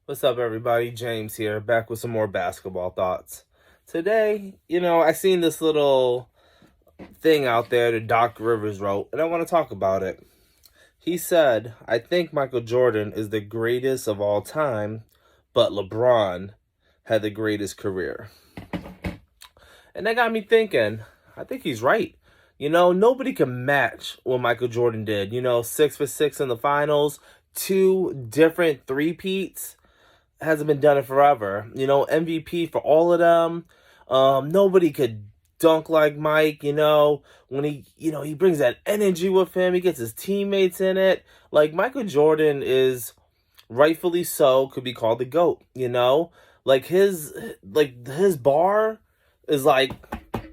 What's up, everybody? James here, back with some more basketball thoughts. Today, I seen this little thing out there that Doc Rivers wrote, and I want to talk about it. He said, I think Michael Jordan is the greatest of all time, but LeBron had the greatest career. And that got me thinking, I think he's right. Nobody can match what Michael Jordan did. 6 for 6 in the finals, two different three-peats. Hasn't been done it forever. MVP for all of them. Nobody could dunk like Mike, when he brings that energy with him. He gets his teammates in it. Like, Michael Jordan is rightfully so could be called the GOAT, Like his bar is like,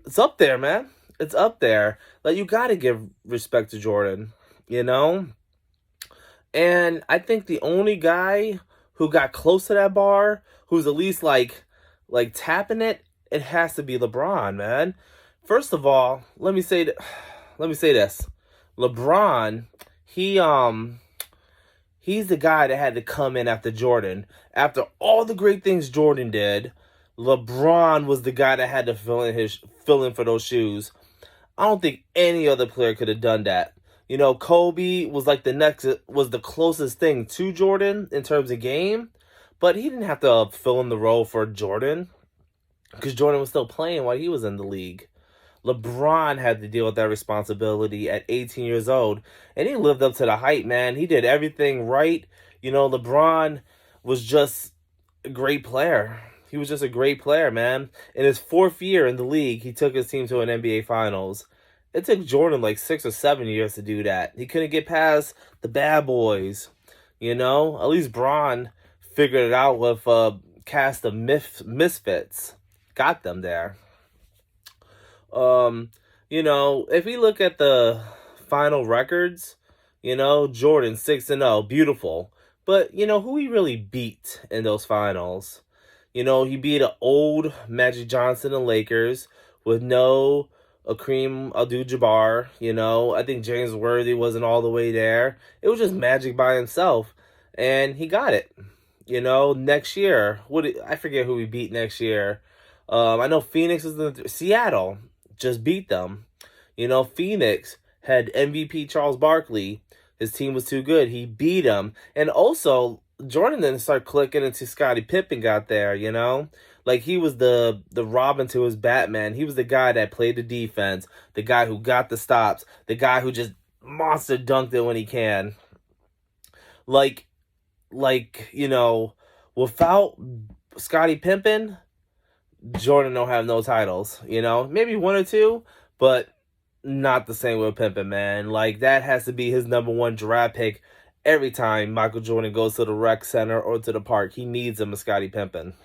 it's up there, man. It's up there. Like, you got to give respect to Jordan, And I think the only guy who got close to that bar, who's at least like tapping it, it has to be LeBron, man. First of all, let me say this. LeBron, he's the guy that had to come in after Jordan. After all the great things Jordan did, LeBron was the guy that had to fill in for those shoes. I don't think any other player could have done that. Kobe was was the closest thing to Jordan in terms of game, but he didn't have to fill in the role for Jordan because Jordan was still playing while he was in the league. LeBron had to deal with that responsibility at 18 years old, and he lived up to the hype, man. He did everything right. LeBron was just a great player. He was just a great player, man. In his 4th year in the league, he took his team to an NBA Finals. It took Jordan like 6 or 7 years to do that. He couldn't get past the bad boys, At least Bron figured it out with a cast of misfits. Got them there. If we look at the final records, Jordan 6-0, beautiful. But, who he really beat in those finals? He beat an old Magic Johnson and Lakers with no Kareem Abdul-Jabbar. I think James Worthy wasn't all the way there. It was just Magic by himself, and he got it. Next year, I forget who we beat next year. I know Phoenix is Seattle just beat them. Phoenix had MVP Charles Barkley. His team was too good. He beat him, and also Jordan didn't start clicking until Scottie Pippen got there. Like, he was the Robin to his Batman. He was the guy that played the defense, the guy who got the stops, the guy who just monster dunked it when he can. Like, without Scottie Pippen, Jordan don't have no titles. Maybe one or two, but not the same with Pippen, man. Like, that has to be his number one draft pick every time Michael Jordan goes to the rec center or to the park. He needs him a Scottie Pippen.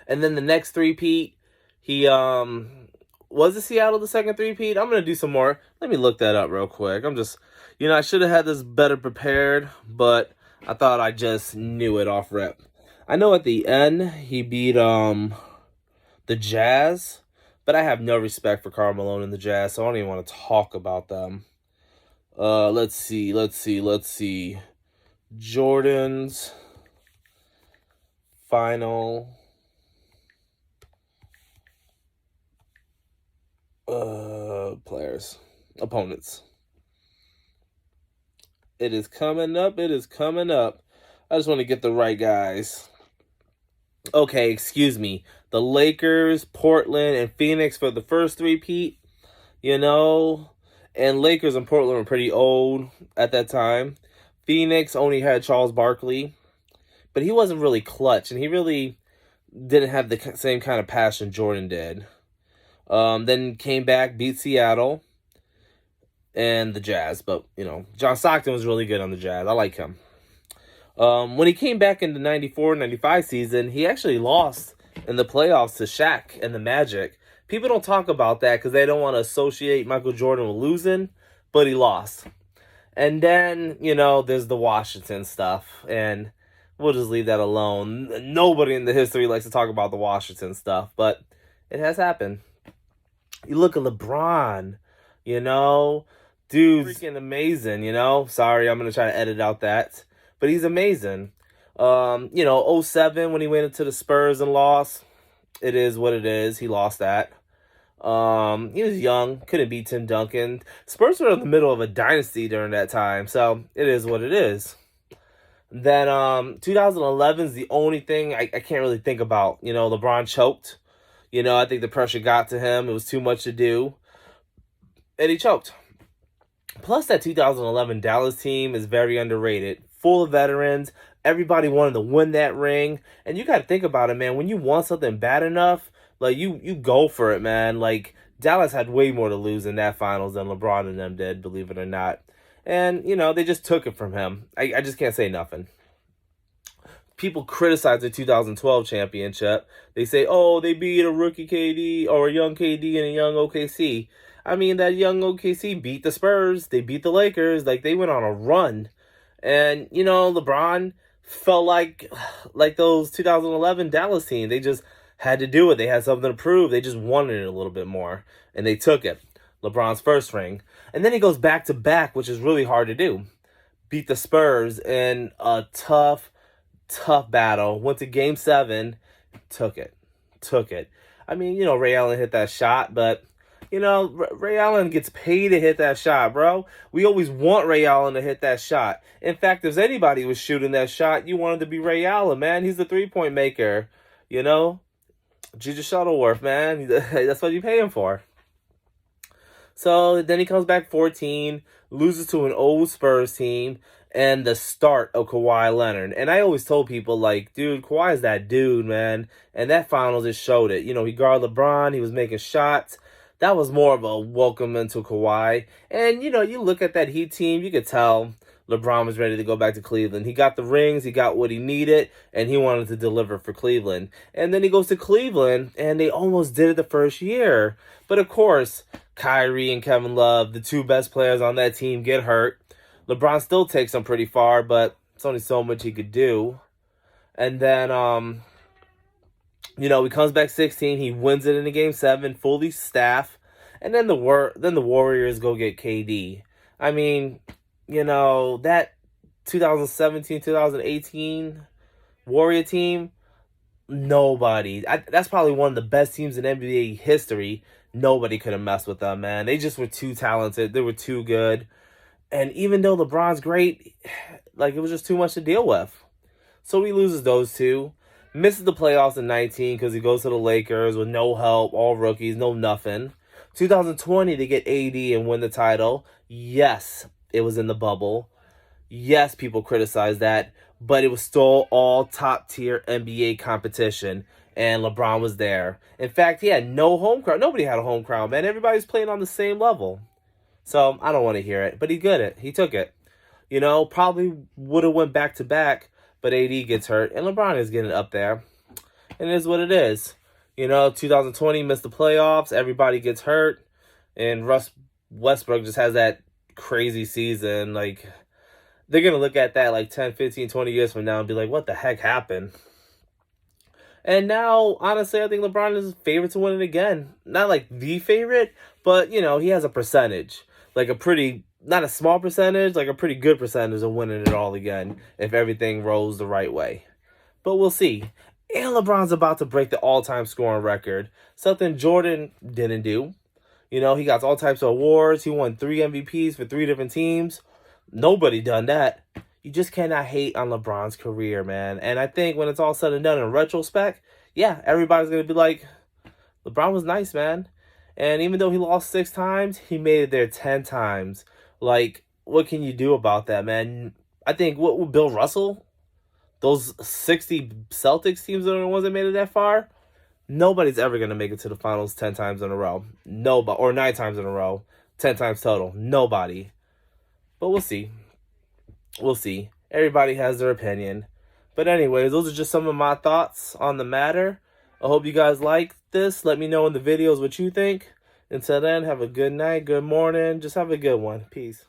And then the next three-peat, he was it Seattle the second three-peat? I'm going to do some more. Let me look that up real quick. I'm just, I should have had this better prepared, but I thought I just knew it off rip. I know at the end he beat the Jazz, but I have no respect for Karl Malone and the Jazz, so I don't even want to talk about them. Let's see. Jordan's final opponents. It is coming up. I just want to get the right guys. Okay, excuse me. The Lakers, Portland, and Phoenix for the first three-peat, and Lakers and Portland were pretty old at that time. Phoenix only had Charles Barkley, but he wasn't really clutch, and he really didn't have the same kind of passion Jordan did. Then came back, beat Seattle and the Jazz, but, John Stockton was really good on the Jazz. I like him. When he came back in the 94-95 season, he actually lost in the playoffs to Shaq and the Magic. People don't talk about that because they don't want to associate Michael Jordan with losing, but he lost. And then, there's the Washington stuff, and we'll just leave that alone. Nobody in the history likes to talk about the Washington stuff, but it has happened. You look at LeBron, dude's freaking amazing, Sorry, I'm going to try to edit out that. But he's amazing. You know, '07 when he went into the Spurs and lost. It is what it is. He lost that. He was young, couldn't beat Tim Duncan. Spurs were in the middle of a dynasty during that time, so it is what it is. Then 2011 is the only thing I can't really think about. You know, LeBron choked. You know, I think the pressure got to him. It was too much to do, and he choked. Plus, that 2011 Dallas team is very underrated. Full of veterans. Everybody wanted to win that ring. And you got to think about it, man. When you want something bad enough, like, you go for it, man. Like, Dallas had way more to lose in that finals than LeBron and them did, believe it or not. And, you know, they just took it from him. I just can't say nothing. People criticize the 2012 championship. They say, oh, they beat a rookie KD or a young KD and a young OKC. I mean, that young OKC beat the Spurs. They beat the Lakers. Like, they went on a run. And, you know, LeBron felt like those 2011 Dallas team. They just had to do it. They had something to prove. They just wanted it a little bit more. And they took it. LeBron's first ring. And then he goes back to back, which is really hard to do. Beat the Spurs in a tough battle. Went to Game 7. Took it. I mean, you know, Ray Allen hit that shot, but, you know, Ray Allen gets paid to hit that shot, bro. We always want Ray Allen to hit that shot. In fact, if anybody was shooting that shot, you wanted to be Ray Allen, man. He's the three-point maker, you know? Juju Shuttleworth, man. That's what you pay him for. So then he comes back 14, loses to an old Spurs team, and the start of Kawhi Leonard. And I always told people, like, dude, Kawhi is that dude, man. And that finals just showed it. You know, he guarded LeBron. He was making shots. That was more of a welcome into Kawhi. And, you know, you look at that Heat team, you could tell LeBron was ready to go back to Cleveland. He got the rings, he got what he needed, and he wanted to deliver for Cleveland. And then he goes to Cleveland, and they almost did it the first year. But, of course, Kyrie and Kevin Love, the two best players on that team, get hurt. LeBron still takes them pretty far, but it's only so much he could do. And then, you know, he comes back 16. He wins it in the Game 7, fully staffed. And then the Warriors go get KD. I mean, you know, that 2017, 2018 Warrior team, nobody. That's probably one of the best teams in NBA history. Nobody could have messed with them, man. They just were too talented. They were too good. And even though LeBron's great, like, it was just too much to deal with. So he loses those two. Misses the playoffs in 19 because he goes to the Lakers with no help, all rookies, no nothing. 2020, they get AD and win the title. Yes, it was in the bubble. Yes, people criticize that. But it was still all top-tier NBA competition. And LeBron was there. In fact, he had no home crowd. Nobody had a home crowd, man. Everybody's playing on the same level. So, I don't want to hear it. But he got it. He took it. You know, probably would have went back-to-back. But AD gets hurt. And LeBron is getting up there. And it is what it is. You know, 2020 missed the playoffs. Everybody gets hurt. And Russ Westbrook just has that crazy season. Like, they're going to look at that like 10, 15, 20 years from now and be like, what the heck happened? And now, honestly, I think LeBron is favorite to win it again. Not like the favorite, but, you know, he has a percentage. Like a pretty, not a small percentage, like a pretty good percentage of winning it all again if everything rolls the right way. But we'll see. And LeBron's about to break the all-time scoring record. Something Jordan didn't do. You know, he got all types of awards. He won 3 MVPs for 3 different teams. Nobody done that. You just cannot hate on LeBron's career, man. And I think when it's all said and done in retrospect, yeah, everybody's going to be like, LeBron was nice, man. And even though he lost 6 times, he made it there 10 times. Like, what can you do about that, man? I think, what Bill Russell, those 60 Celtics teams that are the ones that made it that far, nobody's ever going to make it to the finals 10 times in a row. Nobody. Or 9 times in a row. 10 times total. Nobody. But we'll see. We'll see. Everybody has their opinion. But anyways, those are just some of my thoughts on the matter. I hope you guys like this. Let me know in the videos what you think. Until then, have a good night, good morning. Just have a good one. Peace.